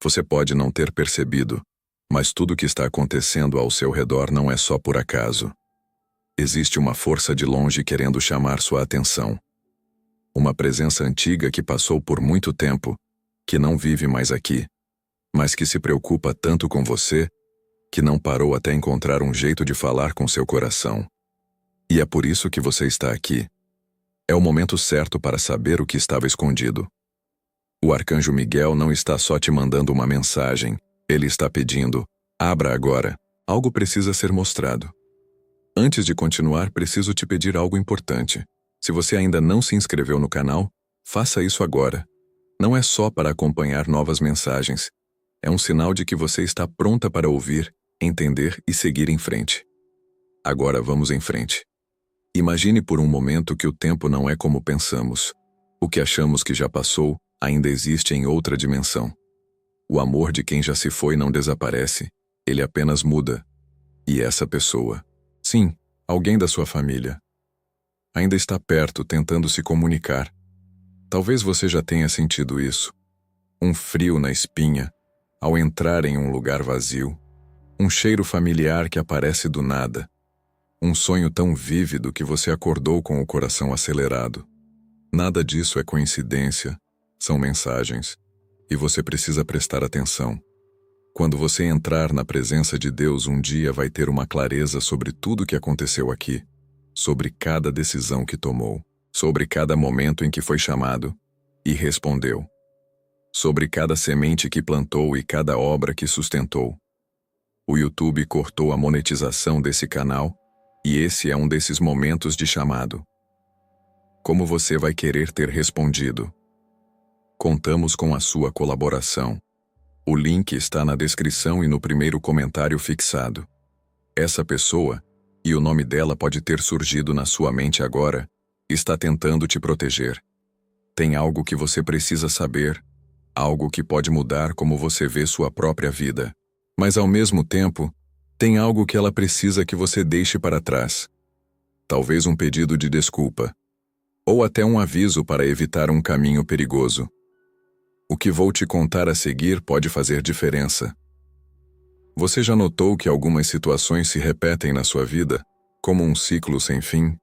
Você pode não ter percebido, mas tudo o que está acontecendo ao seu redor não é só por acaso. Existe uma força de longe querendo chamar sua atenção. Uma presença antiga que passou por muito tempo, que não vive mais aqui, mas que se preocupa tanto com você, que não parou até encontrar um jeito de falar com seu coração. E é por isso que você está aqui. É o momento certo para saber o que estava escondido. O arcanjo Miguel não está só te mandando uma mensagem, ele está pedindo: abra agora, algo precisa ser mostrado. Antes de continuar, preciso te pedir algo importante. Se você ainda não se inscreveu no canal, faça isso agora. Não é só para acompanhar novas mensagens. É um sinal de que você está pronta para ouvir, entender e seguir em frente. Agora vamos em frente. Imagine por um momento que o tempo não é como pensamos. O que achamos que já passou ainda existe em outra dimensão. O amor de quem já se foi não desaparece, ele apenas muda. E essa pessoa, sim, alguém da sua família, ainda está perto tentando se comunicar. Talvez você já tenha sentido isso. Um frio na espinha, ao entrar em um lugar vazio. Um cheiro familiar que aparece do nada. Um sonho tão vívido que você acordou com o coração acelerado. Nada disso é coincidência, são mensagens. E você precisa prestar atenção. Quando você entrar na presença de Deus um dia vai ter uma clareza sobre tudo o que aconteceu aqui, sobre cada decisão que tomou, sobre cada momento em que foi chamado e respondeu, sobre cada semente que plantou e cada obra que sustentou. O YouTube cortou a monetização desse canal e esse é um desses momentos de chamado. Como você vai querer ter respondido? Contamos com a sua colaboração. O link está na descrição e no primeiro comentário fixado. Essa pessoa, e o nome dela pode ter surgido na sua mente agora, está tentando te proteger. Tem algo que você precisa saber, algo que pode mudar como você vê sua própria vida. Mas ao mesmo tempo, tem algo que ela precisa que você deixe para trás. Talvez um pedido de desculpa, ou até um aviso para evitar um caminho perigoso. O que vou te contar a seguir pode fazer diferença. Você já notou que algumas situações se repetem na sua vida, como um ciclo sem fim?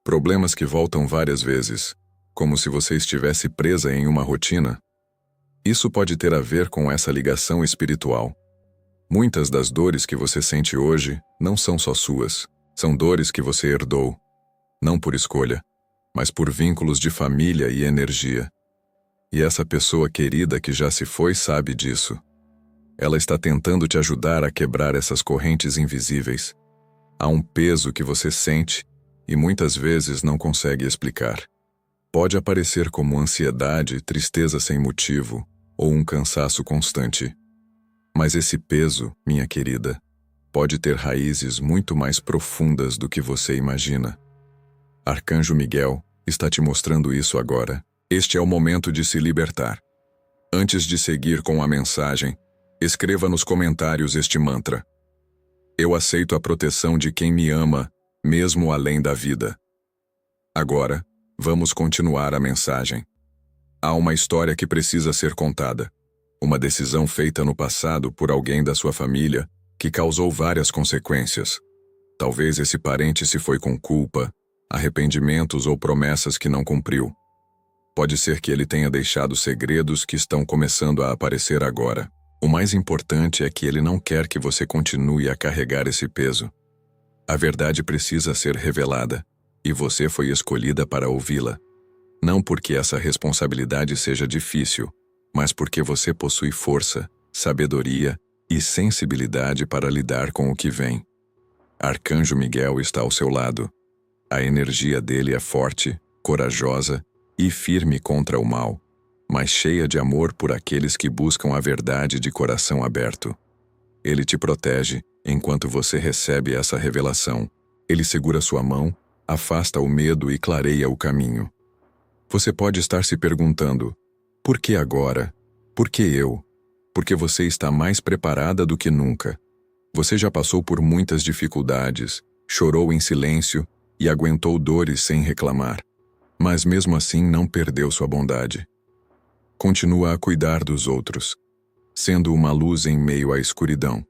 Problemas que voltam várias vezes, como se você estivesse presa em uma rotina? Isso pode ter a ver com essa ligação espiritual. Muitas das dores que você sente hoje não são só suas, são dores que você herdou, não por escolha, mas por vínculos de família e energia. E essa pessoa querida que já se foi sabe disso. Ela está tentando te ajudar a quebrar essas correntes invisíveis. Há um peso que você sente e muitas vezes não consegue explicar. Pode aparecer como ansiedade, tristeza sem motivo ou um cansaço constante. Mas esse peso, minha querida, pode ter raízes muito mais profundas do que você imagina. Arcanjo Miguel está te mostrando isso agora. Este é o momento de se libertar. Antes de seguir com a mensagem, escreva nos comentários este mantra. Eu aceito a proteção de quem me ama, mesmo além da vida. Agora, vamos continuar a mensagem. Há uma história que precisa ser contada. Uma decisão feita no passado por alguém da sua família que causou várias consequências. Talvez esse parente se foi com culpa, arrependimentos ou promessas que não cumpriu. Pode ser que ele tenha deixado segredos que estão começando a aparecer agora. O mais importante é que ele não quer que você continue a carregar esse peso. A verdade precisa ser revelada, e você foi escolhida para ouvi-la. Não porque essa responsabilidade seja difícil, mas porque você possui força, sabedoria e sensibilidade para lidar com o que vem. Arcanjo Miguel está ao seu lado. A energia dele é forte, corajosa e firme contra o mal, mas cheia de amor por aqueles que buscam a verdade de coração aberto. Ele te protege enquanto você recebe essa revelação. Ele segura sua mão, afasta o medo e clareia o caminho. Você pode estar se perguntando, por que agora? Por que eu? Porque você está mais preparada do que nunca. Você já passou por muitas dificuldades, chorou em silêncio e aguentou dores sem reclamar. Mas mesmo assim não perdeu sua bondade. Continua a cuidar dos outros. sendo uma luz em meio à escuridão.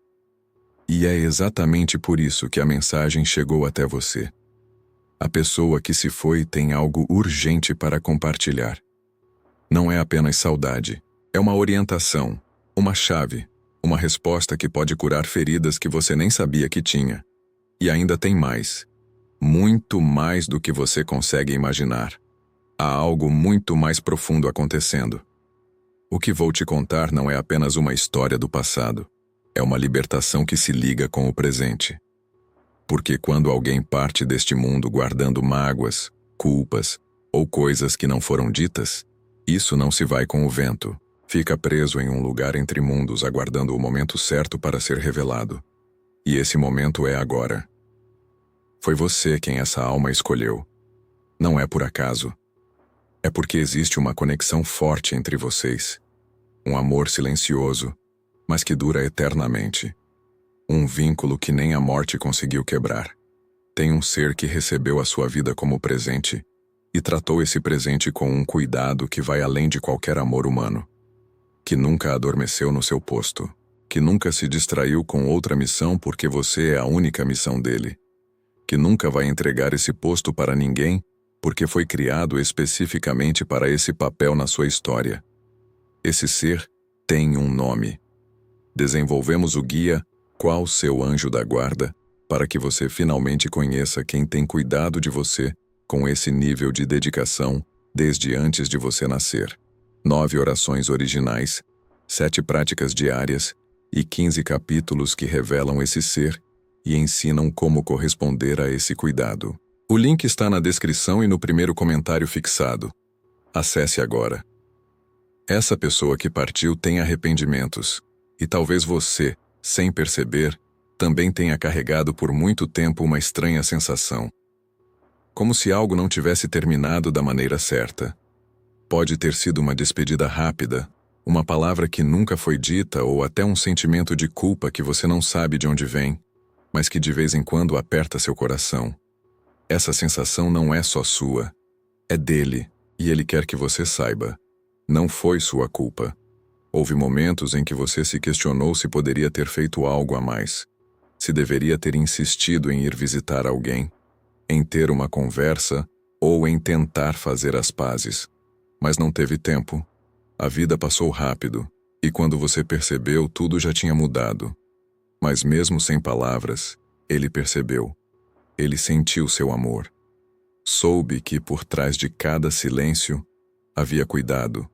E é exatamente por isso que a mensagem chegou até você. A pessoa que se foi tem algo urgente para compartilhar. Não é apenas saudade, é uma orientação, uma chave, uma resposta que pode curar feridas que você nem sabia que tinha. E ainda tem mais. Muito mais do que você consegue imaginar. Há algo muito mais profundo acontecendo. O que vou te contar não é apenas uma história do passado. É uma libertação que se liga com o presente. Porque quando alguém parte deste mundo guardando mágoas, culpas ou coisas que não foram ditas, isso não se vai com o vento. Fica preso em um lugar entre mundos aguardando o momento certo para ser revelado. E esse momento é agora. Foi você quem essa alma escolheu. Não é por acaso. É porque existe uma conexão forte entre vocês. Um amor silencioso, mas que dura eternamente. Um vínculo que nem a morte conseguiu quebrar. Tem um ser que recebeu a sua vida como presente e tratou esse presente com um cuidado que vai além de qualquer amor humano. Que nunca adormeceu no seu posto. Que nunca se distraiu com outra missão porque você é a única missão dele. Que nunca vai entregar esse posto para ninguém porque foi criado especificamente para esse papel na sua história. Esse ser tem um nome. Desenvolvemos o guia Qual Seu Anjo da Guarda para que você finalmente conheça quem tem cuidado de você com esse nível de dedicação desde antes de você nascer. 9 orações originais, 7 práticas diárias e 15 capítulos que revelam esse ser e ensinam como corresponder a esse cuidado. O link está na descrição e no primeiro comentário fixado. Acesse agora. Essa pessoa que partiu tem arrependimentos, e talvez você, sem perceber, também tenha carregado por muito tempo uma estranha sensação. Como se algo não tivesse terminado da maneira certa. Pode ter sido uma despedida rápida, uma palavra que nunca foi dita ou até um sentimento de culpa que você não sabe de onde vem, mas que de vez em quando aperta seu coração. Essa sensação não é só sua, é dele, e ele quer que você saiba. Não foi sua culpa. Houve momentos em que você se questionou se poderia ter feito algo a mais, se deveria ter insistido em ir visitar alguém, em ter uma conversa ou em tentar fazer as pazes. Mas não teve tempo. A vida passou rápido, e quando você percebeu, tudo já tinha mudado. Mas mesmo sem palavras, ele percebeu. Ele sentiu seu amor. Soube que por trás de cada silêncio havia cuidado,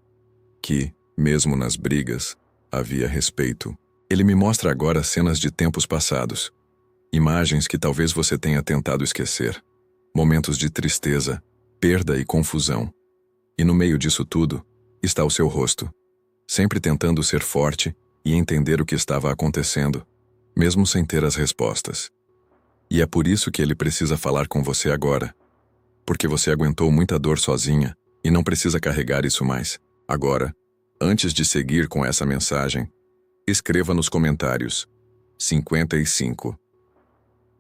que, mesmo nas brigas, havia respeito. Ele me mostra agora cenas de tempos passados, imagens que talvez você tenha tentado esquecer, momentos de tristeza, perda e confusão. E no meio disso tudo, está o seu rosto, sempre tentando ser forte e entender o que estava acontecendo, mesmo sem ter as respostas. E é por isso que ele precisa falar com você agora. Porque você aguentou muita dor sozinha e não precisa carregar isso mais. Agora, antes de seguir com essa mensagem, escreva nos comentários 55.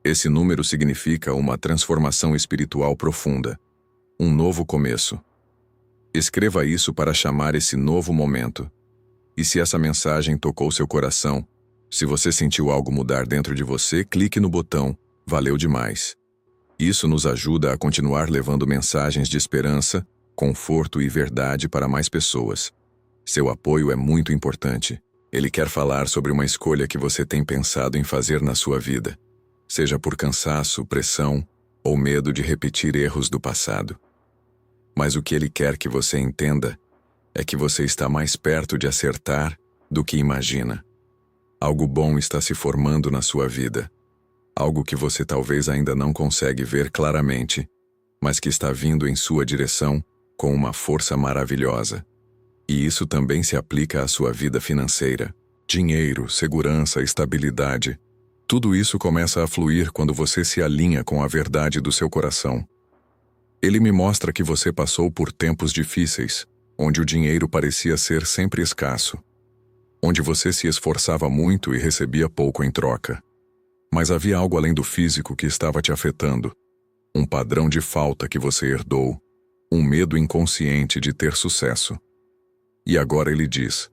Esse número significa uma transformação espiritual profunda, um novo começo. Escreva isso para chamar esse novo momento. E se essa mensagem tocou seu coração, se você sentiu algo mudar dentro de você, clique no botão Valeu demais. Isso nos ajuda a continuar levando mensagens de esperança, conforto e verdade para mais pessoas. Seu apoio é muito importante. Ele quer falar sobre uma escolha que você tem pensado em fazer na sua vida, seja por cansaço, pressão ou medo de repetir erros do passado. Mas o que ele quer que você entenda é que você está mais perto de acertar do que imagina. Algo bom está se formando na sua vida. Algo que você talvez ainda não consegue ver claramente, mas que está vindo em sua direção com uma força maravilhosa. E isso também se aplica à sua vida financeira. Dinheiro, segurança, estabilidade. Tudo isso começa a fluir quando você se alinha com a verdade do seu coração. Ele me mostra que você passou por tempos difíceis, onde o dinheiro parecia ser sempre escasso, onde você se esforçava muito e recebia pouco em troca. Mas havia algo além do físico que estava te afetando, um padrão de falta que você herdou, um medo inconsciente de ter sucesso. E agora ele diz: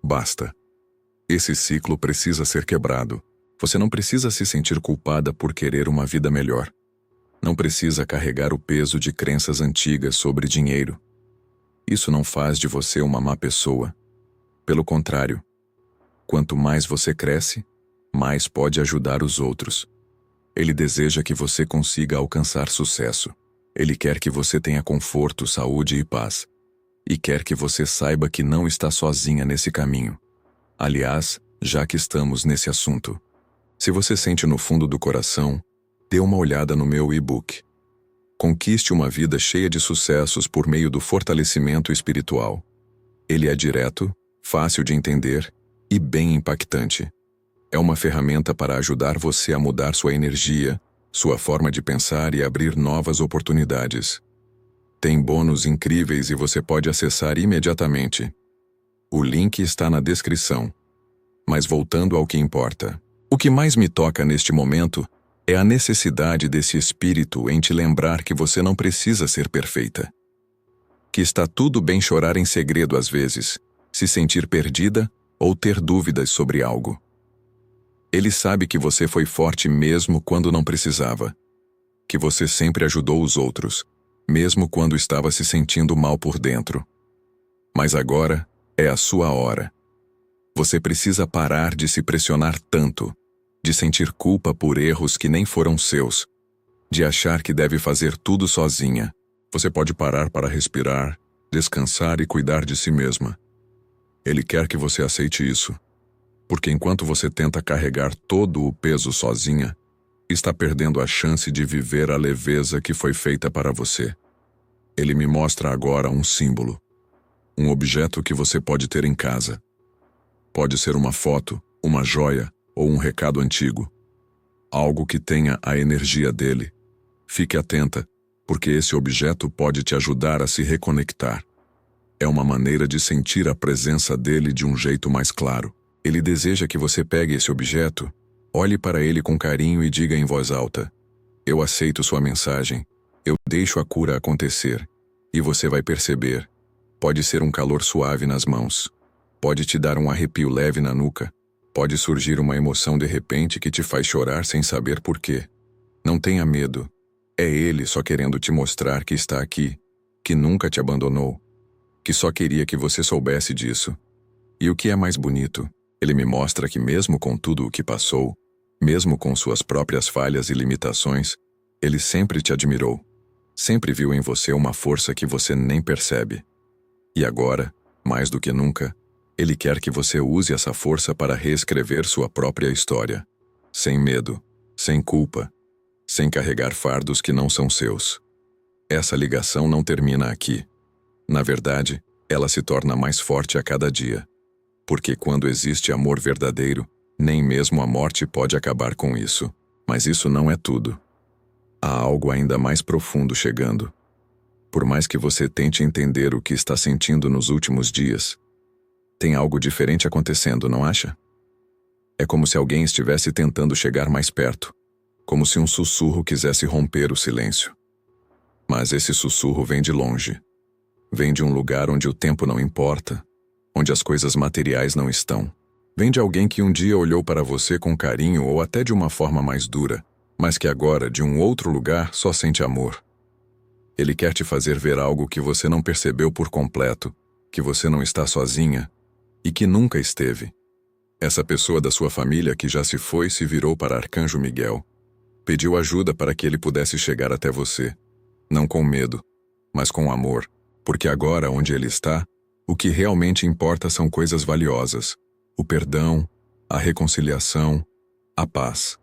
basta. Esse ciclo precisa ser quebrado. Você não precisa se sentir culpada por querer uma vida melhor. Não precisa carregar o peso de crenças antigas sobre dinheiro. Isso não faz de você uma má pessoa. Pelo contrário, quanto mais você cresce, mais pode ajudar os outros. Ele deseja que você consiga alcançar sucesso. Ele quer que você tenha conforto, saúde e paz. E quer que você saiba que não está sozinha nesse caminho. Aliás, já que estamos nesse assunto, se você sente no fundo do coração, dê uma olhada no meu e-book. Conquiste uma vida cheia de sucessos por meio do fortalecimento espiritual. Ele é direto, fácil de entender e bem impactante. É uma ferramenta para ajudar você a mudar sua energia, sua forma de pensar e abrir novas oportunidades. Tem bônus incríveis e você pode acessar imediatamente. O link está na descrição. Mas voltando ao que importa, o que mais me toca neste momento é a necessidade desse espírito em te lembrar que você não precisa ser perfeita. Que está tudo bem chorar em segredo às vezes, se sentir perdida ou ter dúvidas sobre algo. Ele sabe que você foi forte mesmo quando não precisava. Que você sempre ajudou os outros, mesmo quando estava se sentindo mal por dentro. Mas agora é a sua hora. Você precisa parar de se pressionar tanto, de sentir culpa por erros que nem foram seus, de achar que deve fazer tudo sozinha. Você pode parar para respirar, descansar e cuidar de si mesma. Ele quer que você aceite isso. Porque enquanto você tenta carregar todo o peso sozinha, está perdendo a chance de viver a leveza que foi feita para você. Ele me mostra agora um símbolo, um objeto que você pode ter em casa. Pode ser uma foto, uma joia ou um recado antigo. Algo que tenha a energia dele. Fique atenta, porque esse objeto pode te ajudar a se reconectar. É uma maneira de sentir a presença dele de um jeito mais claro. Ele deseja que você pegue esse objeto, olhe para ele com carinho e diga em voz alta: eu aceito sua mensagem, eu deixo a cura acontecer. E você vai perceber. Pode ser um calor suave nas mãos. Pode te dar um arrepio leve na nuca. Pode surgir uma emoção de repente que te faz chorar sem saber por quê. Não tenha medo. É ele só querendo te mostrar que está aqui, que nunca te abandonou, que só queria que você soubesse disso. E o que é mais bonito? Ele me mostra que mesmo com tudo o que passou, mesmo com suas próprias falhas e limitações, ele sempre te admirou. Sempre viu em você uma força que você nem percebe. E agora, mais do que nunca, ele quer que você use essa força para reescrever sua própria história. Sem medo, sem culpa, sem carregar fardos que não são seus. Essa ligação não termina aqui. Na verdade, ela se torna mais forte a cada dia. Porque quando existe amor verdadeiro, nem mesmo a morte pode acabar com isso. Mas isso não é tudo. Há algo ainda mais profundo chegando. Por mais que você tente entender o que está sentindo nos últimos dias, tem algo diferente acontecendo, não acha? É como se alguém estivesse tentando chegar mais perto, como se um sussurro quisesse romper o silêncio. Mas esse sussurro vem de longe. Vem de um lugar onde o tempo não importa, onde as coisas materiais não estão. Vem de alguém que um dia olhou para você com carinho ou até de uma forma mais dura, mas que agora, de um outro lugar, só sente amor. Ele quer te fazer ver algo que você não percebeu por completo, que você não está sozinha e que nunca esteve. Essa pessoa da sua família que já se foi se virou para Arcanjo Miguel. Pediu ajuda para que ele pudesse chegar até você. Não com medo, mas com amor, porque agora, onde ele está, o que realmente importa são coisas valiosas: o perdão, a reconciliação, a paz.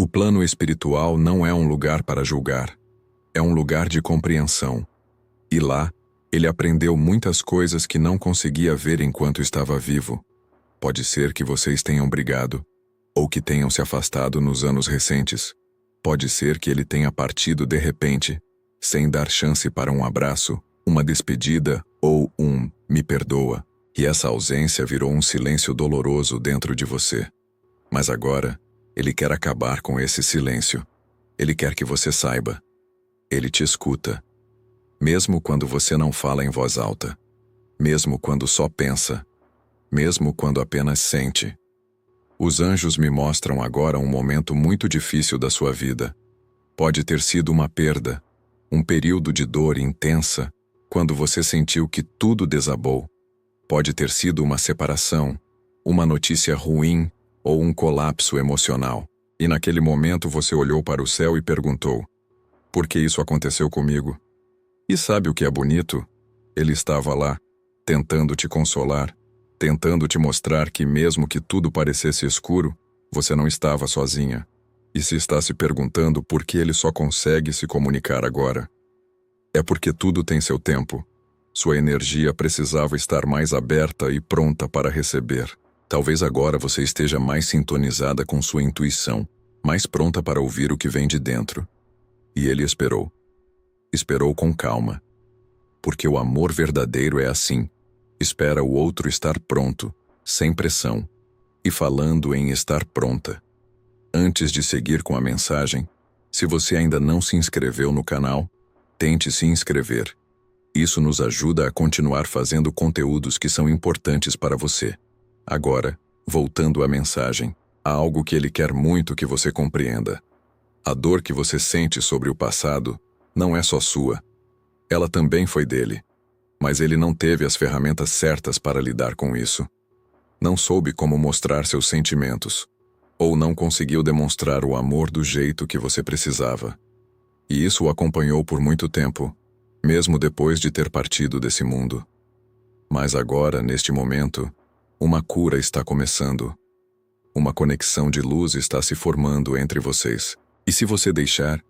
O plano espiritual não é um lugar para julgar, é um lugar de compreensão. E lá, ele aprendeu muitas coisas que não conseguia ver enquanto estava vivo. Pode ser que vocês tenham brigado, ou que tenham se afastado nos anos recentes. Pode ser que ele tenha partido de repente, sem dar chance para um abraço, uma despedida ou um "me perdoa", e essa ausência virou um silêncio doloroso dentro de você. Mas agora, ele quer acabar com esse silêncio. Ele quer que você saiba. Ele te escuta. Mesmo quando você não fala em voz alta. Mesmo quando só pensa. mesmo quando apenas sente. Os anjos me mostram agora um momento muito difícil da sua vida. Pode ter sido uma perda, um período de dor intensa, quando você sentiu que tudo desabou. Pode ter sido uma separação, uma notícia ruim ou um colapso emocional. E naquele momento você olhou para o céu e perguntou: por que isso aconteceu comigo? E sabe o que é bonito? Ele estava lá, tentando te consolar, tentando te mostrar que mesmo que tudo parecesse escuro, você não estava sozinha. E se está se perguntando por que ele só consegue se comunicar agora, é porque tudo tem seu tempo. Sua energia precisava estar mais aberta e pronta para receber. Talvez agora você esteja mais sintonizada com sua intuição, mais pronta para ouvir o que vem de dentro. E ele esperou. Esperou com calma. Porque o amor verdadeiro é assim. Espera o outro estar pronto, sem pressão, e falando em estar pronta. Antes de seguir com a mensagem, se você ainda não se inscreveu no canal, tente se inscrever. Isso nos ajuda a continuar fazendo conteúdos que são importantes para você. Agora, voltando à mensagem, há algo que ele quer muito que você compreenda. A dor que você sente sobre o passado não é só sua. Ela também foi dele. Mas ele não teve as ferramentas certas para lidar com isso. Não soube como mostrar seus sentimentos. Ou não conseguiu demonstrar o amor do jeito que você precisava. E isso o acompanhou por muito tempo, mesmo depois de ter partido desse mundo. Mas agora, neste momento, uma cura está começando. Uma conexão de luz está se formando entre vocês. E se você deixar,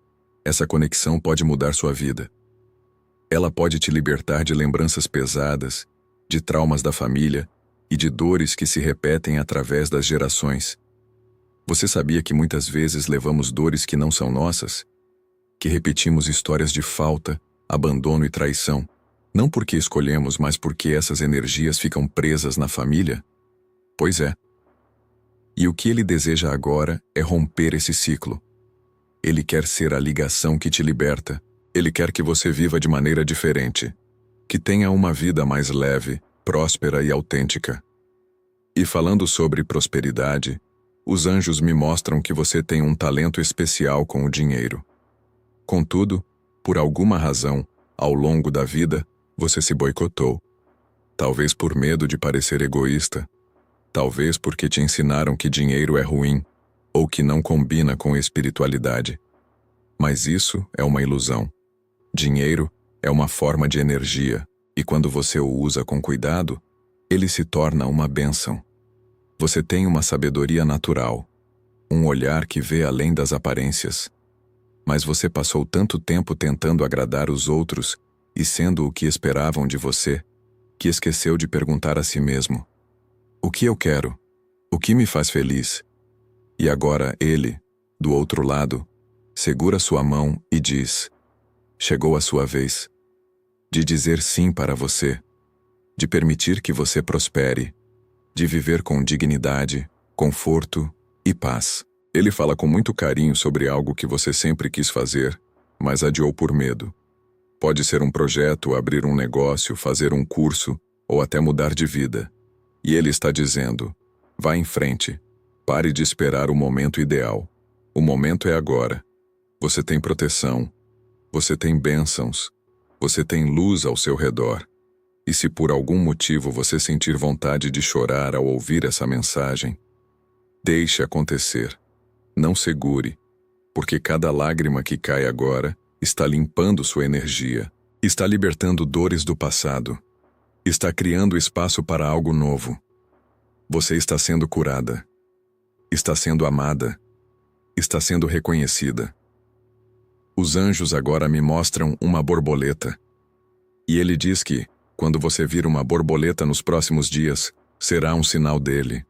essa conexão pode mudar sua vida. Ela pode te libertar de lembranças pesadas, de traumas da família e de dores que se repetem através das gerações. Você sabia que muitas vezes levamos dores que não são nossas? Que repetimos histórias de falta, abandono e traição, não porque escolhemos, mas porque essas energias ficam presas na família? Pois é. E o que ele deseja agora é romper esse ciclo. Ele quer ser a ligação que te liberta. Ele quer que você viva de maneira diferente, que tenha uma vida mais leve, próspera e autêntica. E falando sobre prosperidade, os anjos me mostram que você tem um talento especial com o dinheiro. Contudo, por alguma razão, ao longo da vida, você se boicotou. Talvez por medo de parecer egoísta, talvez porque te ensinaram que dinheiro é ruim, ou que não combina com espiritualidade. Mas isso é uma ilusão. Dinheiro é uma forma de energia, e quando você o usa com cuidado, ele se torna uma bênção. Você tem uma sabedoria natural, um olhar que vê além das aparências. Mas você passou tanto tempo tentando agradar os outros e sendo o que esperavam de você, que esqueceu de perguntar a si mesmo: o que eu quero? O que me faz feliz? E agora ele, do outro lado, segura sua mão e diz: chegou a sua vez. De dizer sim para você. De permitir que você prospere. De viver com dignidade, conforto e paz. Ele fala com muito carinho sobre algo que você sempre quis fazer, mas adiou por medo. Pode ser um projeto, abrir um negócio, fazer um curso ou até mudar de vida. E ele está dizendo: vá em frente. Pare de esperar o momento ideal. O momento é agora. Você tem proteção. Você tem bênçãos. Você tem luz ao seu redor. E se por algum motivo você sentir vontade de chorar ao ouvir essa mensagem, deixe acontecer. Não segure, porque cada lágrima que cai agora está limpando sua energia, está libertando dores do passado, está criando espaço para algo novo. Você está sendo curada, está sendo amada, está sendo reconhecida. Os anjos agora me mostram uma borboleta. E ele diz que, quando você vir uma borboleta nos próximos dias, será um sinal dele,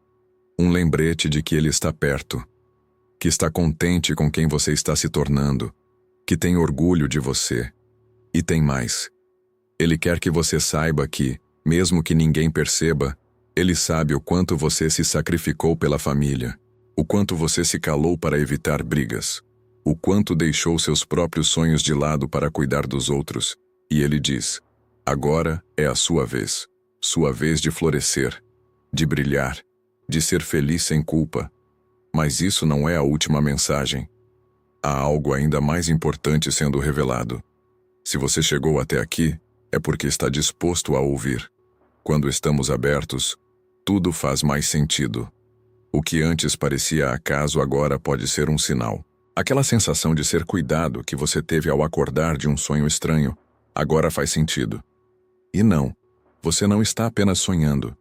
um lembrete de que ele está perto, que está contente com quem você está se tornando, que tem orgulho de você. E tem mais. Ele quer que você saiba que, mesmo que ninguém perceba, ele sabe o quanto você se sacrificou pela família, o quanto você se calou para evitar brigas, o quanto deixou seus próprios sonhos de lado para cuidar dos outros. E ele diz: agora é a sua vez de florescer. de brilhar, de ser feliz sem culpa. Mas isso não é a última mensagem. Há algo ainda mais importante sendo revelado. Se você chegou até aqui, é porque está disposto a ouvir. Quando estamos abertos, tudo faz mais sentido. O que antes parecia acaso agora pode ser um sinal. Aquela sensação de ser cuidado que você teve ao acordar de um sonho estranho, agora faz sentido. E não, você não está apenas sonhando.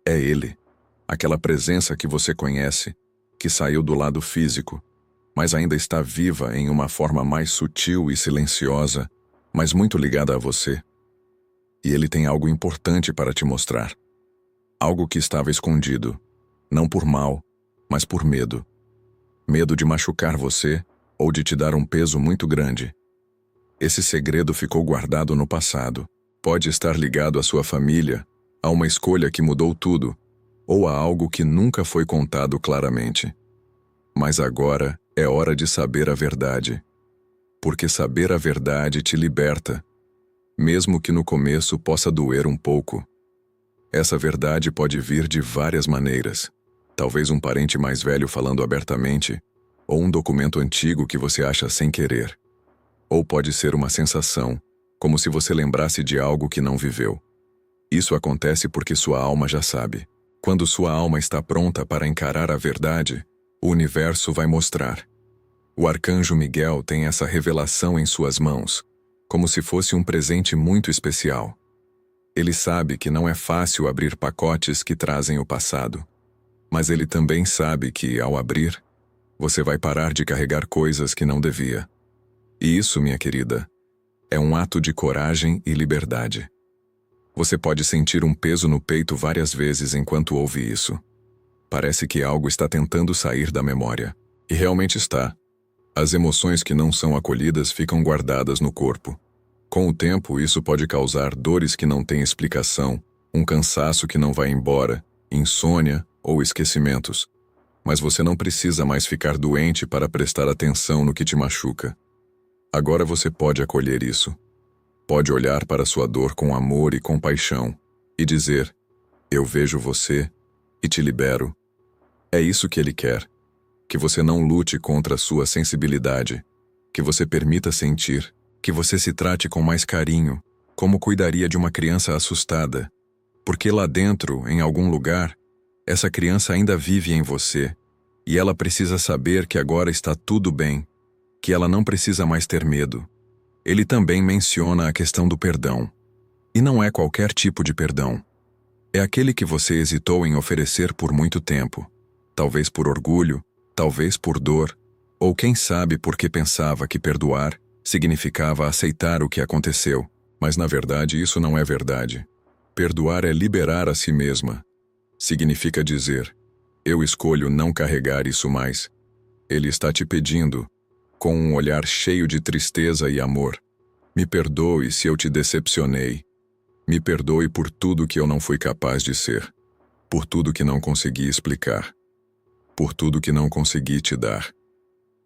É ele, aquela presença que você conhece, que saiu do lado físico, mas ainda está viva em uma forma mais sutil e silenciosa, mas muito ligada a você. E ele tem algo importante para te mostrar. Algo que estava escondido, não por mal, mas por medo. Medo de machucar você ou de te dar um peso muito grande. Esse segredo ficou guardado no passado. Pode estar ligado à sua família, a uma escolha que mudou tudo, ou a algo que nunca foi contado claramente. Mas agora é hora de saber a verdade. Porque saber a verdade te liberta, mesmo que no começo possa doer um pouco. Essa verdade pode vir de várias maneiras. Talvez um parente mais velho falando abertamente, ou um documento antigo que você acha sem querer. Ou pode ser uma sensação, como se você lembrasse de algo que não viveu. Isso acontece porque sua alma já sabe. Quando sua alma está pronta para encarar a verdade, o universo vai mostrar. O arcanjo Miguel tem essa revelação em suas mãos, como se fosse um presente muito especial. Ele sabe que não é fácil abrir pacotes que trazem o passado. Mas ele também sabe que, ao abrir, você vai parar de carregar coisas que não devia. E isso, minha querida, é um ato de coragem e liberdade. Você pode sentir um peso no peito várias vezes enquanto ouve isso. Parece que algo está tentando sair da memória. E realmente está. As emoções que não são acolhidas ficam guardadas no corpo. Com o tempo, isso pode causar dores que não têm explicação, um cansaço que não vai embora, insônia ou esquecimentos. Mas você não precisa mais ficar doente para prestar atenção no que te machuca. Agora você pode acolher isso. Pode olhar para sua dor com amor e compaixão e dizer: eu vejo você e te libero. É isso que ele quer. Que você não lute contra a sua sensibilidade, que você permita sentir, que você se trate com mais carinho, como cuidaria de uma criança assustada. Porque lá dentro, em algum lugar, essa criança ainda vive em você, e ela precisa saber que agora está tudo bem, que ela não precisa mais ter medo. Ele também menciona a questão do perdão. E não é qualquer tipo de perdão. É aquele que você hesitou em oferecer por muito tempo, talvez por orgulho, talvez por dor, ou quem sabe porque pensava que perdoar significava aceitar o que aconteceu, mas na verdade isso não é verdade. Perdoar é liberar a si mesma. Significa dizer: eu escolho não carregar isso mais. Ele está te pedindo, com um olhar cheio de tristeza e amor: me perdoe se eu te decepcionei. Me perdoe por tudo que eu não fui capaz de ser, por tudo que não consegui explicar, por tudo que não consegui te dar.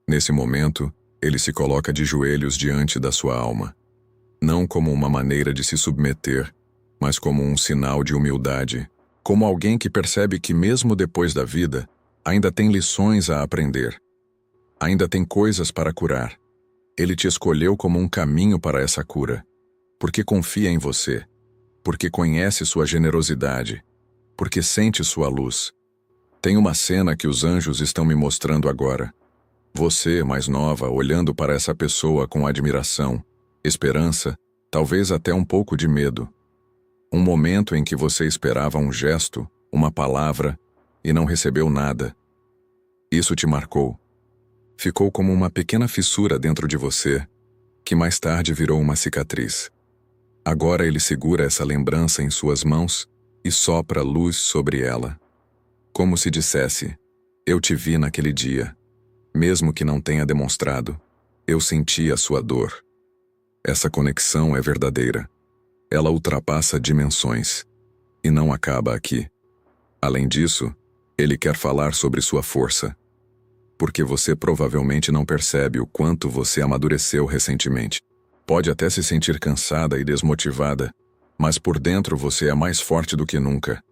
Nesse momento, ele se coloca de joelhos diante da sua alma, não como uma maneira de se submeter, mas como um sinal de humildade, como alguém que percebe que mesmo depois da vida, ainda tem lições a aprender, ainda tem coisas para curar. Ele te escolheu como um caminho para essa cura, porque confia em você, porque conhece sua generosidade, porque sente sua luz. Tem uma cena que os anjos estão me mostrando agora. Você, mais nova, olhando para essa pessoa com admiração, esperança, talvez até um pouco de medo. Um momento em que você esperava um gesto, uma palavra, e não recebeu nada. Isso te marcou. Ficou como uma pequena fissura dentro de você, que mais tarde virou uma cicatriz. Agora ele segura essa lembrança em suas mãos e sopra luz sobre ela. Como se dissesse: eu te vi naquele dia. Mesmo que não tenha demonstrado, eu senti a sua dor. Essa conexão é verdadeira. Ela ultrapassa dimensões. E não acaba aqui. Além disso, ele quer falar sobre sua força. Porque você provavelmente não percebe o quanto você amadureceu recentemente. Pode até se sentir cansada e desmotivada, mas por dentro você é mais forte do que nunca.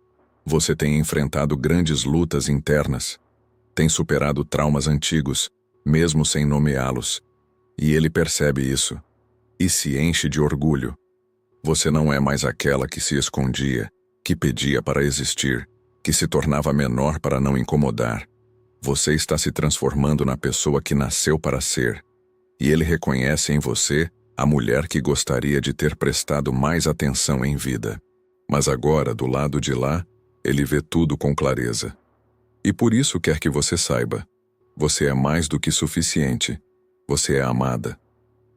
Você tem enfrentado grandes lutas internas, tem superado traumas antigos, mesmo sem nomeá-los, e ele percebe isso e se enche de orgulho. Você não é mais aquela que se escondia, que pedia para existir, que se tornava menor para não incomodar. Você está se transformando na pessoa que nasceu para ser, e ele reconhece em você a mulher que gostaria de ter prestado mais atenção em vida. Mas agora, do lado de lá, ele vê tudo com clareza. E por isso quer que você saiba: você é mais do que suficiente. Você é amada.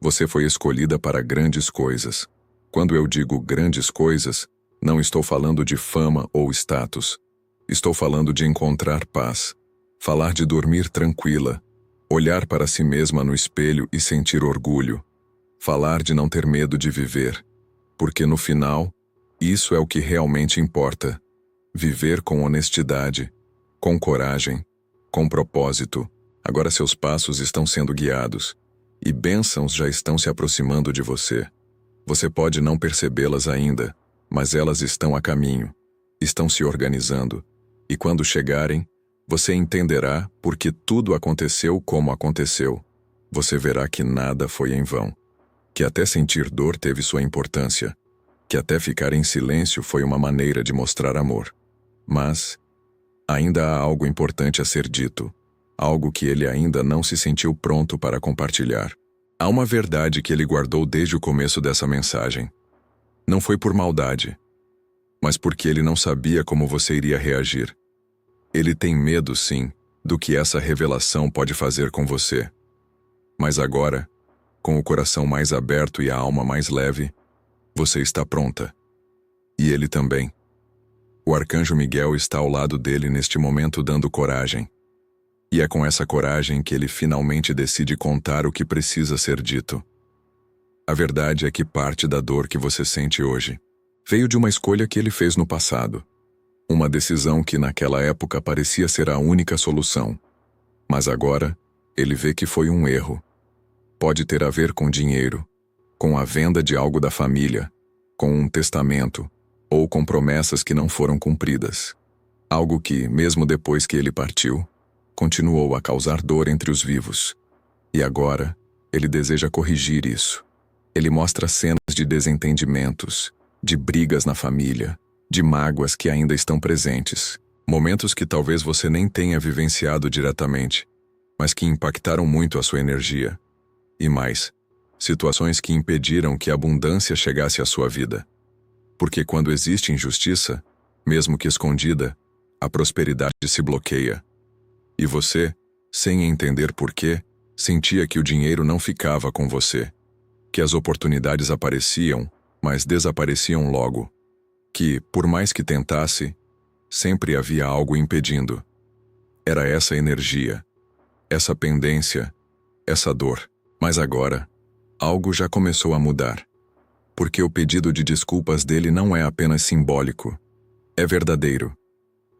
Você foi escolhida para grandes coisas. Quando eu digo grandes coisas, não estou falando de fama ou status. Estou falando de encontrar paz, falar de dormir tranquila, olhar para si mesma no espelho e sentir orgulho, falar de não ter medo de viver, porque no final, isso é o que realmente importa. Viver com honestidade, com coragem, com propósito. Agora seus passos estão sendo guiados, e bênçãos já estão se aproximando de você. Você pode não percebê-las ainda, mas elas estão a caminho, estão se organizando, e quando chegarem, você entenderá por que tudo aconteceu como aconteceu. Você verá que nada foi em vão, que até sentir dor teve sua importância, que até ficar em silêncio foi uma maneira de mostrar amor. Mas ainda há algo importante a ser dito, algo que ele ainda não se sentiu pronto para compartilhar. Há uma verdade que ele guardou desde o começo dessa mensagem. Não foi por maldade, mas porque ele não sabia como você iria reagir. Ele tem medo, sim, do que essa revelação pode fazer com você. Mas agora, com o coração mais aberto e a alma mais leve, você está pronta. E ele também. O arcanjo Miguel está ao lado dele neste momento dando coragem. E é com essa coragem que ele finalmente decide contar o que precisa ser dito. A verdade é que parte da dor que você sente hoje veio de uma escolha que ele fez no passado. Uma decisão que naquela época parecia ser a única solução. Mas agora, ele vê que foi um erro. Pode ter a ver com dinheiro, com a venda de algo da família, com um testamento, ou com promessas que não foram cumpridas. Algo que, mesmo depois que ele partiu, continuou a causar dor entre os vivos. E agora, ele deseja corrigir isso. Ele mostra cenas de desentendimentos, de brigas na família, de mágoas que ainda estão presentes. Momentos que talvez você nem tenha vivenciado diretamente, mas que impactaram muito a sua energia. E mais, situações que impediram que a abundância chegasse à sua vida. Porque quando existe injustiça, mesmo que escondida, a prosperidade se bloqueia. E você, sem entender por quê, sentia que o dinheiro não ficava com você, que as oportunidades apareciam, mas desapareciam logo, que, por mais que tentasse, sempre havia algo impedindo. Era essa energia, essa pendência, essa dor. Mas agora, algo já começou a mudar. Porque o pedido de desculpas dele não é apenas simbólico, é verdadeiro.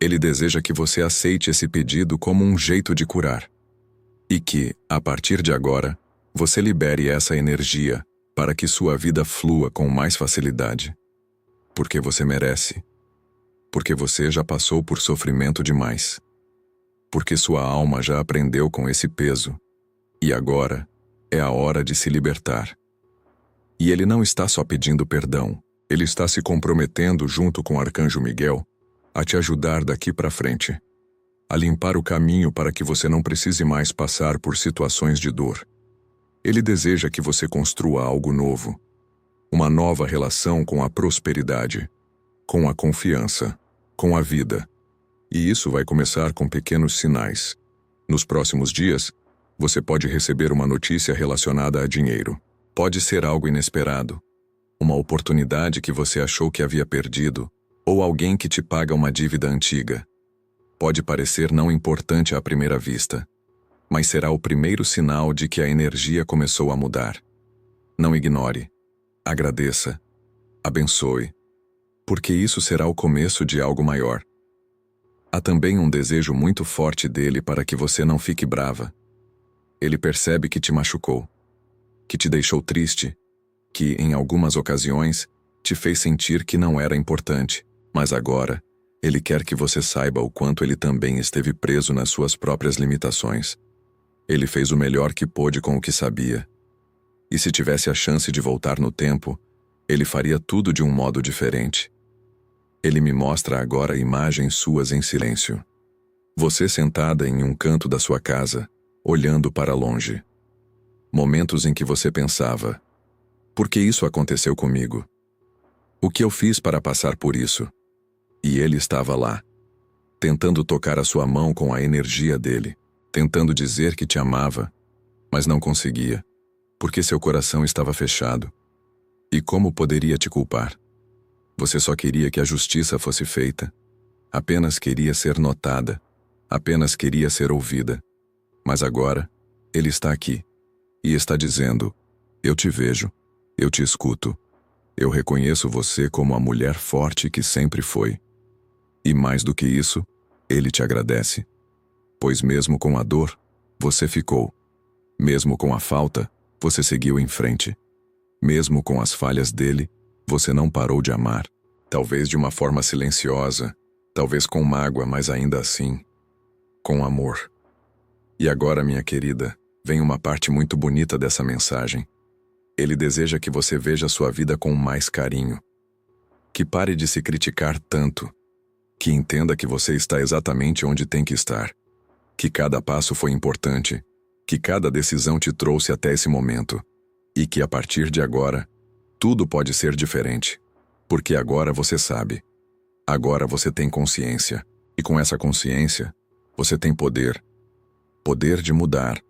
Ele deseja que você aceite esse pedido como um jeito de curar. E que, a partir de agora, você libere essa energia para que sua vida flua com mais facilidade. Porque você merece. Porque você já passou por sofrimento demais. Porque sua alma já aprendeu com esse peso. E agora é a hora de se libertar. E ele não está só pedindo perdão, ele está se comprometendo junto com o arcanjo Miguel a te ajudar daqui para frente, a limpar o caminho para que você não precise mais passar por situações de dor. Ele deseja que você construa algo novo, uma nova relação com a prosperidade, com a confiança, com a vida. E isso vai começar com pequenos sinais. Nos próximos dias, você pode receber uma notícia relacionada a dinheiro. Pode ser algo inesperado, uma oportunidade que você achou que havia perdido, ou alguém que te paga uma dívida antiga. Pode parecer não importante à primeira vista, mas será o primeiro sinal de que a energia começou a mudar. Não ignore, agradeça, abençoe, porque isso será o começo de algo maior. Há também um desejo muito forte dele para que você não fique brava. Ele percebe que te machucou, que te deixou triste, que, em algumas ocasiões, te fez sentir que não era importante. Mas agora, Ele quer que você saiba o quanto ele também esteve preso nas suas próprias limitações. Ele fez o melhor que pôde com o que sabia. E se tivesse a chance de voltar no tempo, ele faria tudo de um modo diferente. Ele me mostra agora imagens suas em silêncio. Você sentada em um canto da sua casa, olhando para longe. Momentos em que você pensava: por que isso aconteceu comigo? O que eu fiz para passar por isso? E ele estava lá, tentando tocar a sua mão com a energia dele, tentando dizer que te amava, mas não conseguia, porque seu coração estava fechado. E como poderia te culpar? Você só queria que a justiça fosse feita, apenas queria ser notada, apenas queria ser ouvida. Mas agora, ele está aqui, e está dizendo: eu te vejo, eu te escuto, eu reconheço você como a mulher forte que sempre foi. E mais do que isso, ele te agradece. Pois mesmo com a dor, você ficou. Mesmo com a falta, você seguiu em frente. Mesmo com as falhas dele, você não parou de amar. Talvez de uma forma silenciosa, talvez com mágoa, mas ainda assim, com amor. E agora, minha querida, vem uma parte muito bonita dessa mensagem. Ele deseja que você veja sua vida com mais carinho. Que pare de se criticar tanto. Que entenda que você está exatamente onde tem que estar. Que cada passo foi importante. Que cada decisão te trouxe até esse momento. E que a partir de agora, tudo pode ser diferente. Porque agora você sabe. Agora você tem consciência. E com essa consciência, você tem poder. Poder de mudar,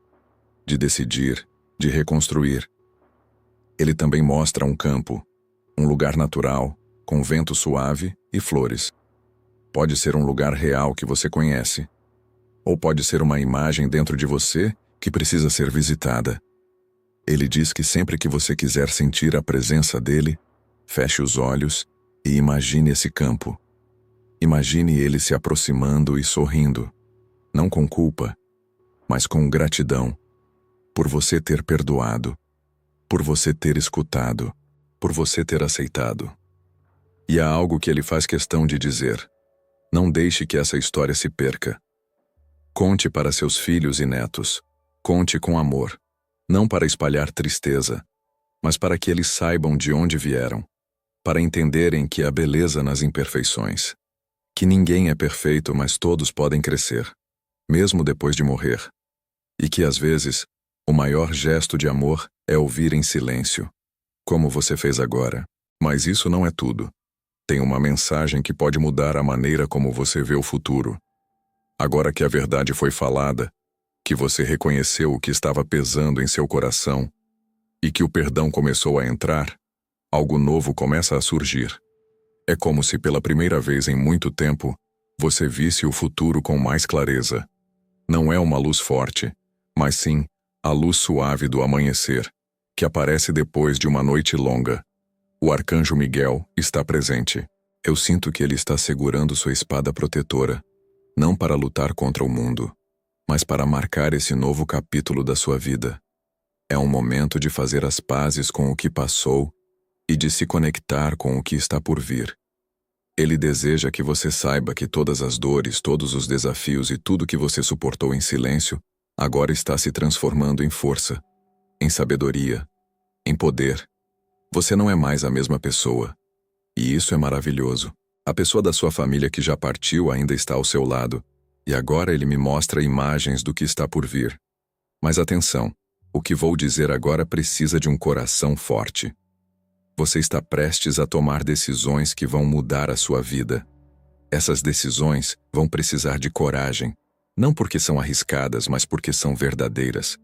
de decidir, de reconstruir. Ele também mostra um campo, um lugar natural, com vento suave e flores. Pode ser um lugar real que você conhece, ou pode ser uma imagem dentro de você que precisa ser visitada. Ele diz que sempre que você quiser sentir a presença dele, feche os olhos e imagine esse campo. Imagine ele se aproximando e sorrindo, não com culpa, mas com gratidão, por você ter perdoado, por você ter escutado, por você ter aceitado. E há algo que ele faz questão de dizer: não deixe que essa história se perca. Conte para seus filhos e netos. Conte com amor, não para espalhar tristeza, mas para que eles saibam de onde vieram, para entenderem que há beleza nas imperfeições, que ninguém é perfeito, mas todos podem crescer, mesmo depois de morrer, e que às vezes o maior gesto de amor é ouvir em silêncio, como você fez agora. Mas isso não é tudo. Tem uma mensagem que pode mudar a maneira como você vê o futuro. Agora que a verdade foi falada, que você reconheceu o que estava pesando em seu coração e que o perdão começou a entrar, algo novo começa a surgir. É como se pela primeira vez em muito tempo, você visse o futuro com mais clareza. Não é uma luz forte, mas sim a luz suave do amanhecer, que aparece depois de uma noite longa. O arcanjo Miguel está presente. Eu sinto que ele está segurando sua espada protetora, não para lutar contra o mundo, mas para marcar esse novo capítulo da sua vida. É um momento de fazer as pazes com o que passou e de se conectar com o que está por vir. Ele deseja que você saiba que todas as dores, todos os desafios e tudo que você suportou em silêncio, agora está se transformando em força, em sabedoria, em poder. Você não é mais a mesma pessoa. E isso é maravilhoso. A pessoa da sua família que já partiu ainda está ao seu lado, e agora ele me mostra imagens do que está por vir. Mas atenção, o que vou dizer agora precisa de um coração forte. Você está prestes a tomar decisões que vão mudar a sua vida. Essas decisões vão precisar de coragem, não porque são arriscadas, mas porque são verdadeiras.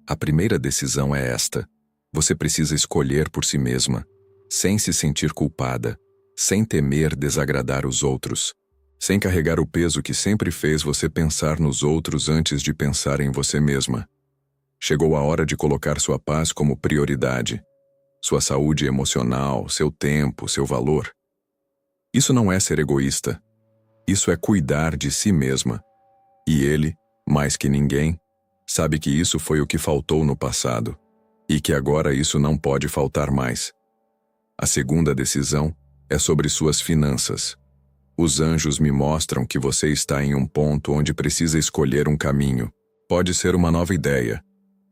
A primeira decisão é esta: você precisa escolher por si mesma, sem se sentir culpada, sem temer desagradar os outros, sem carregar o peso que sempre fez você pensar nos outros antes de pensar em você mesma. Chegou a hora de colocar sua paz como prioridade, sua saúde emocional, seu tempo, seu valor. Isso não é ser egoísta. Isso é cuidar de si mesma. E ele, mais que ninguém, sabe que isso foi o que faltou no passado, e que agora isso não pode faltar mais. A segunda decisão é sobre suas finanças. Os anjos me mostram que você está em um ponto onde precisa escolher um caminho. Pode ser uma nova ideia,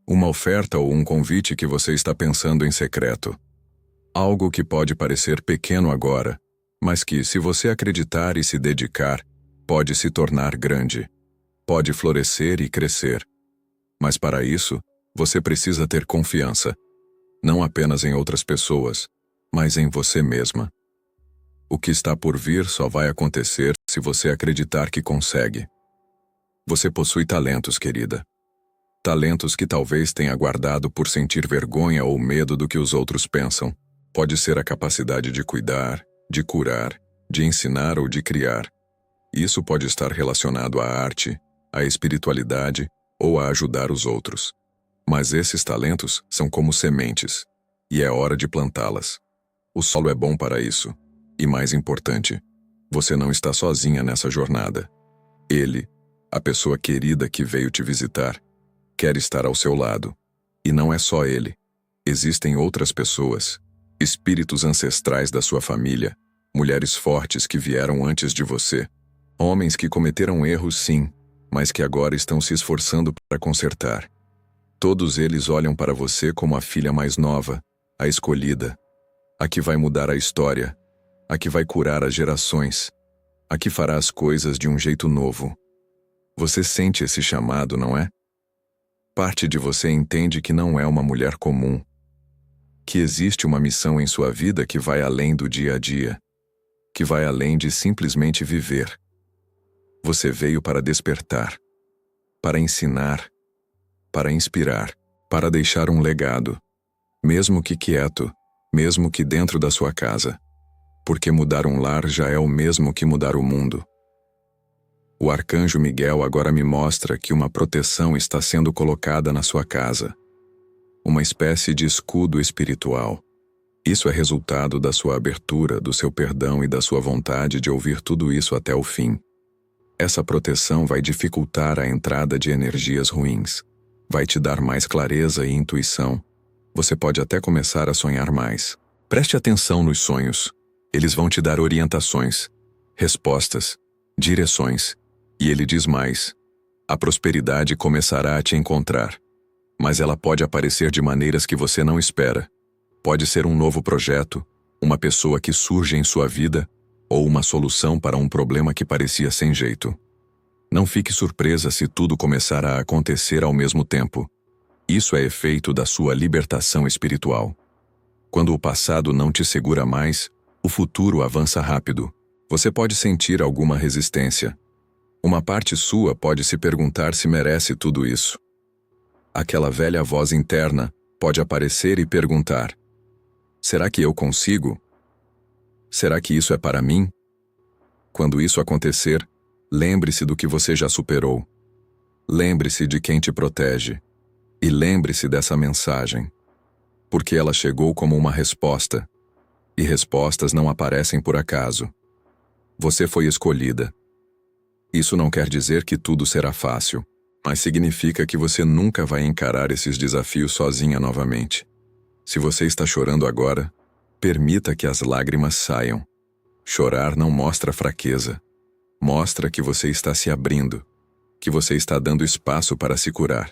uma oferta ou um convite que você está pensando em secreto. Algo que pode parecer pequeno agora, mas que, se você acreditar e se dedicar, pode se tornar grande. Pode florescer e crescer. Mas para isso, você precisa ter confiança, não apenas em outras pessoas, mas em você mesma. O que está por vir só vai acontecer se você acreditar que consegue. Você possui talentos, querida. Talentos que talvez tenha guardado por sentir vergonha ou medo do que os outros pensam. Pode ser a capacidade de cuidar, de curar, de ensinar ou de criar. Isso pode estar relacionado à arte, à espiritualidade ou a ajudar os outros. Mas esses talentos são como sementes, e é hora de plantá-las. O solo é bom para isso. E mais importante, você não está sozinha nessa jornada. Ele, a pessoa querida que veio te visitar, quer estar ao seu lado. E não é só ele. Existem outras pessoas, espíritos ancestrais da sua família, mulheres fortes que vieram antes de você, homens que cometeram erros sim, mas que agora estão se esforçando para consertar. Todos eles olham para você como a filha mais nova, a escolhida, a que vai mudar a história, a que vai curar as gerações, a que fará as coisas de um jeito novo. Você sente esse chamado, não é? Parte de você entende que não é uma mulher comum, que existe uma missão em sua vida que vai além do dia a dia, que vai além de simplesmente viver. Você veio para despertar, para ensinar, para inspirar, para deixar um legado, mesmo que quieto, mesmo que dentro da sua casa. Porque mudar um lar já é o mesmo que mudar o mundo. O arcanjo Miguel agora me mostra que uma proteção está sendo colocada na sua casa. Uma espécie de escudo espiritual. Isso é resultado da sua abertura, do seu perdão e da sua vontade de ouvir tudo isso até o fim. Essa proteção vai dificultar a entrada de energias ruins. Vai te dar mais clareza e intuição. Você pode até começar a sonhar mais. Preste atenção nos sonhos. Eles vão te dar orientações, respostas, direções. E ele diz mais: a prosperidade começará a te encontrar. Mas ela pode aparecer de maneiras que você não espera. Pode ser um novo projeto, uma pessoa que surge em sua vida, ou uma solução para um problema que parecia sem jeito. Não fique surpresa se tudo começar a acontecer ao mesmo tempo. Isso é efeito da sua libertação espiritual. Quando o passado não te segura mais, o futuro avança rápido. Você pode sentir alguma resistência. Uma parte sua pode se perguntar se merece tudo isso. Aquela velha voz interna pode aparecer e perguntar: será que eu consigo? Será que isso é para mim? Quando isso acontecer, lembre-se do que você já superou. Lembre-se de quem te protege. E lembre-se dessa mensagem. Porque ela chegou como uma resposta. E respostas não aparecem por acaso. Você foi escolhida. Isso não quer dizer que tudo será fácil, mas significa que você nunca vai encarar esses desafios sozinha novamente. Se você está chorando agora, permita que as lágrimas saiam. Chorar não mostra fraqueza. Mostra que você está se abrindo, que você está dando espaço para se curar.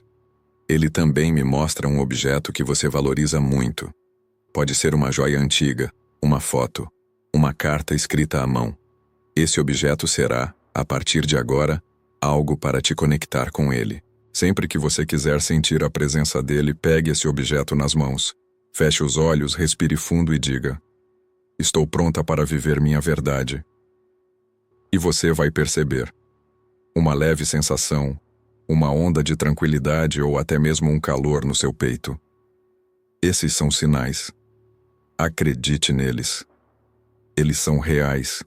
Ele também me mostra um objeto que você valoriza muito. Pode ser uma joia antiga, uma foto, uma carta escrita à mão. Esse objeto será, a partir de agora, algo para te conectar com ele. Sempre que você quiser sentir a presença dele, pegue esse objeto nas mãos. Feche os olhos, respire fundo e diga: estou pronta para viver minha verdade. E você vai perceber uma leve sensação, uma onda de tranquilidade ou até mesmo um calor no seu peito. Esses são sinais. Acredite neles. Eles são reais.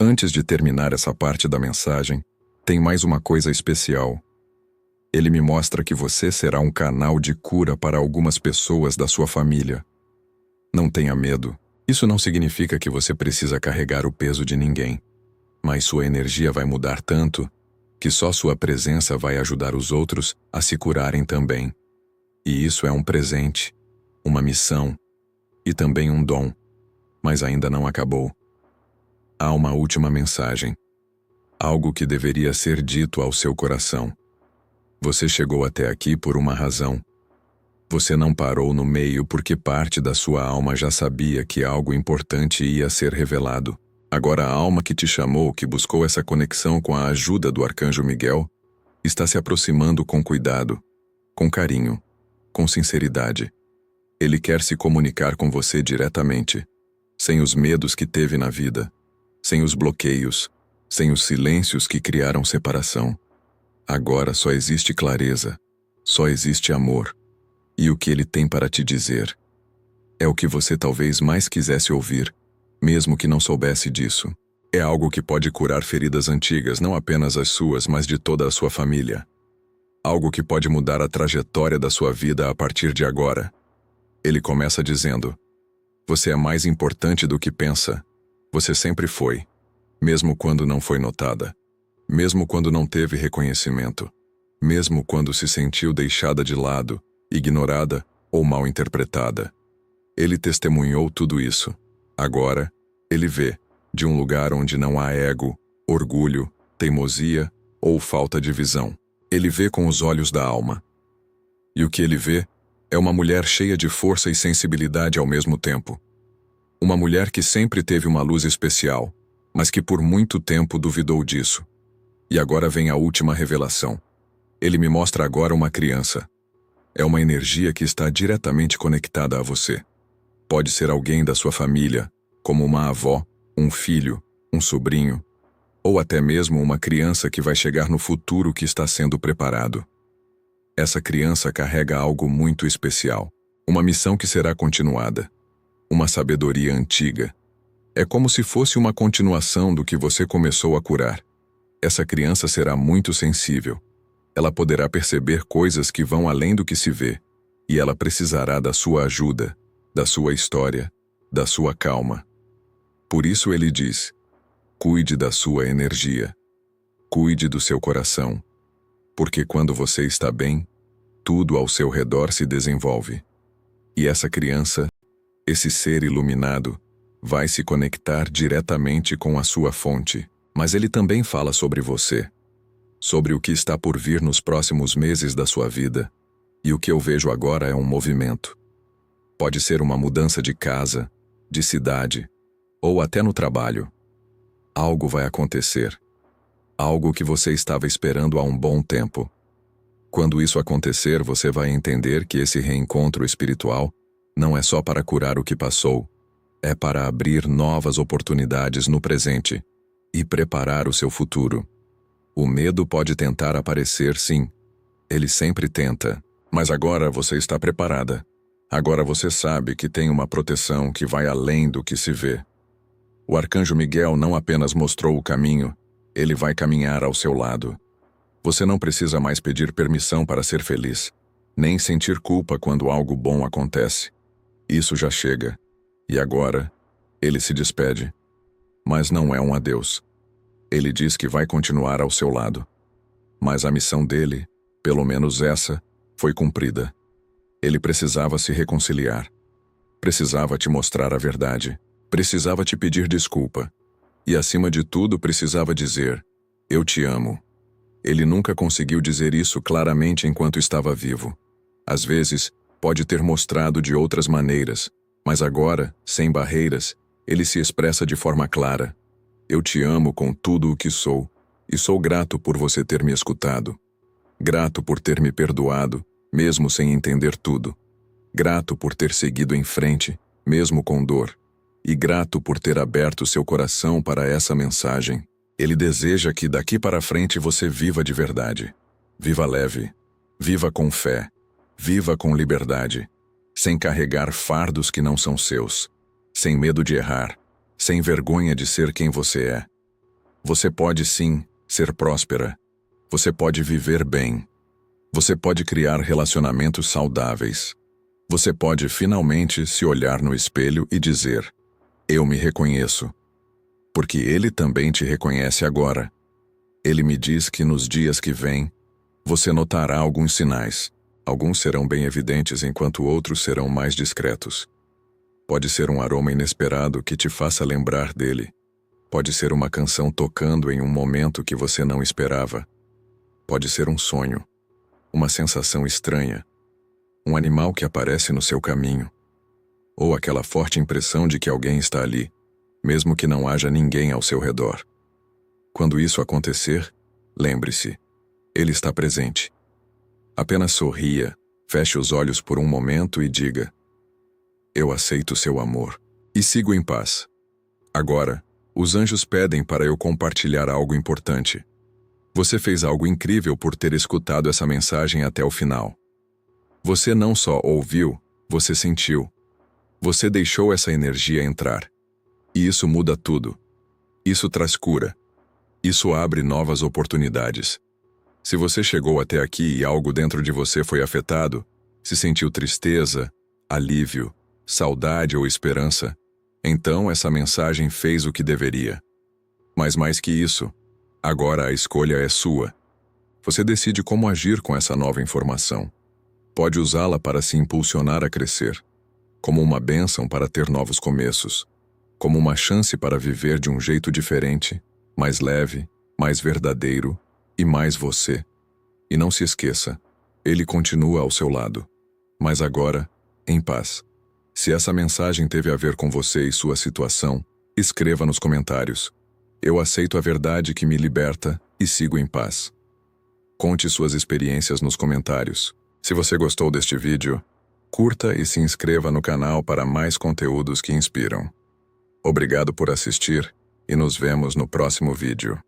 Antes de terminar essa parte da mensagem, tem mais uma coisa especial. Ele me mostra que você será um canal de cura para algumas pessoas da sua família. Não tenha medo. Isso não significa que você precisa carregar o peso de ninguém. Mas sua energia vai mudar tanto que só sua presença vai ajudar os outros a se curarem também. E isso é um presente, uma missão e também um dom. Mas ainda não acabou. há uma última mensagem. Algo que deveria ser dito ao seu coração. Você chegou até aqui por uma razão. Você não parou no meio porque parte da sua alma já sabia que algo importante ia ser revelado. Agora a alma que te chamou, que buscou essa conexão com a ajuda do Arcanjo Miguel, está se aproximando com cuidado, com carinho, com sinceridade. Ele quer se comunicar com você diretamente, sem os medos que teve na vida, sem os bloqueios, sem os silêncios que criaram separação. Agora só existe clareza, só existe amor. E o que ele tem para te dizer é o que você talvez mais quisesse ouvir, mesmo que não soubesse disso. É algo que pode curar feridas antigas, não apenas as suas, mas de toda a sua família. Algo que pode mudar a trajetória da sua vida a partir de agora. Ele começa dizendo: você é mais importante do que pensa. Você sempre foi, mesmo quando não foi notada, mesmo quando não teve reconhecimento, mesmo quando se sentiu deixada de lado, ignorada ou mal interpretada. Ele testemunhou tudo isso. Agora, ele vê, de um lugar onde não há ego, orgulho, teimosia ou falta de visão. Ele vê com os olhos da alma. E o que ele vê é uma mulher cheia de força e sensibilidade ao mesmo tempo. Uma mulher que sempre teve uma luz especial, mas que por muito tempo duvidou disso. E agora vem a última revelação. Ele me mostra agora uma criança. É uma energia que está diretamente conectada a você. Pode ser alguém da sua família, como uma avó, um filho, um sobrinho, ou até mesmo uma criança que vai chegar no futuro que está sendo preparado. Essa criança carrega algo muito especial, uma missão que será continuada, uma sabedoria antiga. É como se fosse uma continuação do que você começou a curar. Essa criança será muito sensível. Ela poderá perceber coisas que vão além do que se vê, e ela precisará da sua ajuda, da sua história, da sua calma. Por isso ele diz: cuide da sua energia, cuide do seu coração, porque quando você está bem, tudo ao seu redor se desenvolve. E essa criança, esse ser iluminado, vai se conectar diretamente com a sua fonte. Mas ele também fala sobre você, sobre o que está por vir nos próximos meses da sua vida. E o que eu vejo agora é um movimento. Pode ser uma mudança de casa, de cidade, ou até no trabalho. Algo vai acontecer. Algo que você estava esperando há um bom tempo. Quando isso acontecer, você vai entender que esse reencontro espiritual não é só para curar o que passou, é para abrir novas oportunidades no presente e preparar o seu futuro. O medo pode tentar aparecer, sim. Ele sempre tenta. Mas agora você está preparada. Agora você sabe que tem uma proteção que vai além do que se vê. O Arcanjo Miguel não apenas mostrou o caminho, ele vai caminhar ao seu lado. Você não precisa mais pedir permissão para ser feliz, nem sentir culpa quando algo bom acontece. Isso já chega. E agora, ele se despede. Mas não é um adeus. Ele diz que vai continuar ao seu lado. Mas a missão dele, pelo menos essa, foi cumprida. Ele precisava se reconciliar. Precisava te mostrar a verdade. Precisava te pedir desculpa. E acima de tudo precisava dizer: eu te amo. Ele nunca conseguiu dizer isso claramente enquanto estava vivo. Às vezes, pode ter mostrado de outras maneiras, mas agora, sem barreiras, ele se expressa de forma clara. Eu te amo com tudo o que sou, e sou grato por você ter me escutado. Grato por ter me perdoado, mesmo sem entender tudo. Grato por ter seguido em frente, mesmo com dor. E grato por ter aberto seu coração para essa mensagem. Ele deseja que daqui para frente você viva de verdade. Viva leve. Viva com fé. Viva com liberdade. Sem carregar fardos que não são seus. Sem medo de errar. Sem vergonha de ser quem você é. Você pode sim ser próspera. Você pode viver bem. Você pode criar relacionamentos saudáveis. Você pode finalmente se olhar no espelho e dizer: eu me reconheço. Porque ele também te reconhece agora. Ele me diz que nos dias que vêm, você notará alguns sinais. Alguns serão bem evidentes enquanto outros serão mais discretos. Pode ser um aroma inesperado que te faça lembrar dele. Pode ser uma canção tocando em um momento que você não esperava. Pode ser um sonho, uma sensação estranha, um animal que aparece no seu caminho, ou aquela forte impressão de que alguém está ali, mesmo que não haja ninguém ao seu redor. Quando isso acontecer, lembre-se, ele está presente. Apenas sorria, feche os olhos por um momento e diga: eu aceito seu amor, e sigo em paz. Agora, os anjos pedem para eu compartilhar algo importante. Você fez algo incrível por ter escutado essa mensagem até o final. Você não só ouviu, você sentiu. Você deixou essa energia entrar. E isso muda tudo. Isso traz cura. Isso abre novas oportunidades. Se você chegou até aqui e algo dentro de você foi afetado, se sentiu tristeza, alívio, saudade ou esperança, então essa mensagem fez o que deveria. Mas mais que isso, agora a escolha é sua. Você decide como agir com essa nova informação. Pode usá-la para se impulsionar a crescer, como uma bênção para ter novos começos, como uma chance para viver de um jeito diferente, mais leve, mais verdadeiro e mais você. E não se esqueça, ele continua ao seu lado, mas agora, em paz. Se essa mensagem teve a ver com você e sua situação, escreva nos comentários. Eu aceito a verdade que me liberta e sigo em paz. Conte suas experiências nos comentários. Se você gostou deste vídeo, curta e se inscreva no canal para mais conteúdos que inspiram. Obrigado por assistir e nos vemos no próximo vídeo.